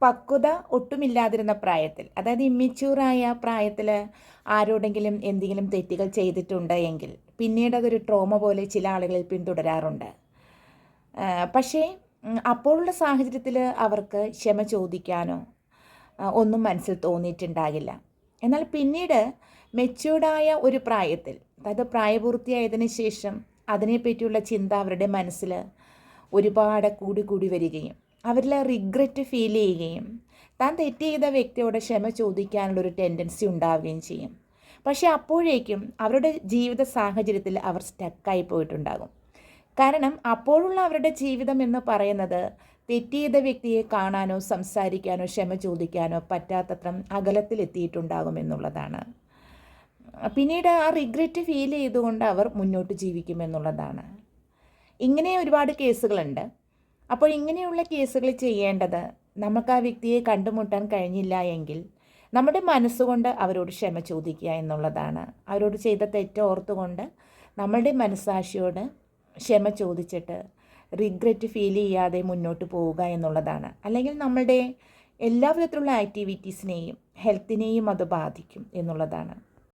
പക്വത ഒട്ടുമില്ലാതിരുന്ന പ്രായത്തിൽ, അതായത് ഇമ്മിച്യൂറായ പ്രായത്തിൽ ആരോടെങ്കിലും എന്തെങ്കിലും തെറ്റുകൾ ചെയ്തിട്ടുണ്ട് എങ്കിൽ പിന്നീട് അതൊരു ട്രോമ പോലെ ചില ആളുകളിൽ പിന്തുടരാറുണ്ട്. പക്ഷേ അപ്പോഴുള്ള സാഹചര്യത്തിൽ അവർക്ക് ക്ഷമ ചോദിക്കാനോ ഒന്നും മനസ്സിൽ തോന്നിയിട്ടുണ്ടാകില്ല. എന്നാൽ പിന്നീട് മെച്യൂർഡായ ഒരു പ്രായത്തിൽ, അതായത് പ്രായപൂർത്തിയായതിനു ശേഷം അതിനെപ്പറ്റിയുള്ള ചിന്ത അവരുടെ മനസ്സിൽ ഒരുപാട് കൂടി വരികയും അവരിൽ റിഗ്രറ്റ് ഫീൽ ചെയ്യുകയും താൻ തെറ്റ് ചെയ്ത വ്യക്തിയോട് ക്ഷമ ചോദിക്കാനുള്ളൊരു ടെൻഡൻസി ഉണ്ടാവുകയും ചെയ്യും. പക്ഷേ അപ്പോഴേക്കും അവരുടെ ജീവിത സാഹചര്യത്തിൽ അവർ സ്റ്റക്കായി പോയിട്ടുണ്ടാകും. കാരണം അപ്പോഴുള്ള അവരുടെ ജീവിതം എന്ന് പറയുന്നത് തെറ്റ് ചെയ്ത വ്യക്തിയെ കാണാനോ സംസാരിക്കാനോ ക്ഷമ ചോദിക്കാനോ പറ്റാത്തത്ര അകലത്തിലെത്തിയിട്ടുണ്ടാകും എന്നുള്ളതാണ്. പിന്നീട് ആ റിഗ്രറ്റ് ഫീൽ ചെയ്തുകൊണ്ട് അവർ മുന്നോട്ട് ജീവിക്കുമെന്നുള്ളതാണ്. ഇങ്ങനെ ഒരുപാട് കേസുകളുണ്ട്. അപ്പോൾ ഇങ്ങനെയുള്ള കേസുകൾ ചെയ്യേണ്ടത്, നമുക്ക് ആ വ്യക്തിയെ കണ്ടുമുട്ടാൻ കഴിഞ്ഞില്ല എങ്കിൽ നമ്മുടെ മനസ്സുകൊണ്ട് അവരോട് ക്ഷമ ചോദിക്കുക എന്നുള്ളതാണ്. അവരോട് ചെയ്ത തെറ്റ് ഓർത്തുകൊണ്ട് നമ്മളുടെ മനസ്സാക്ഷിയോട് ക്ഷമ ചോദിച്ചിട്ട് റിഗ്രറ്റ് ഫീൽ ചെയ്യാതെ മുന്നോട്ട് പോവുക എന്നുള്ളതാണ്. അല്ലെങ്കിൽ നമ്മളുടെ എല്ലാ വിധത്തിലുള്ള ആക്ടിവിറ്റീസിനെയും ഹെൽത്തിനെയും അത് ബാധിക്കും എന്നുള്ളതാണ്.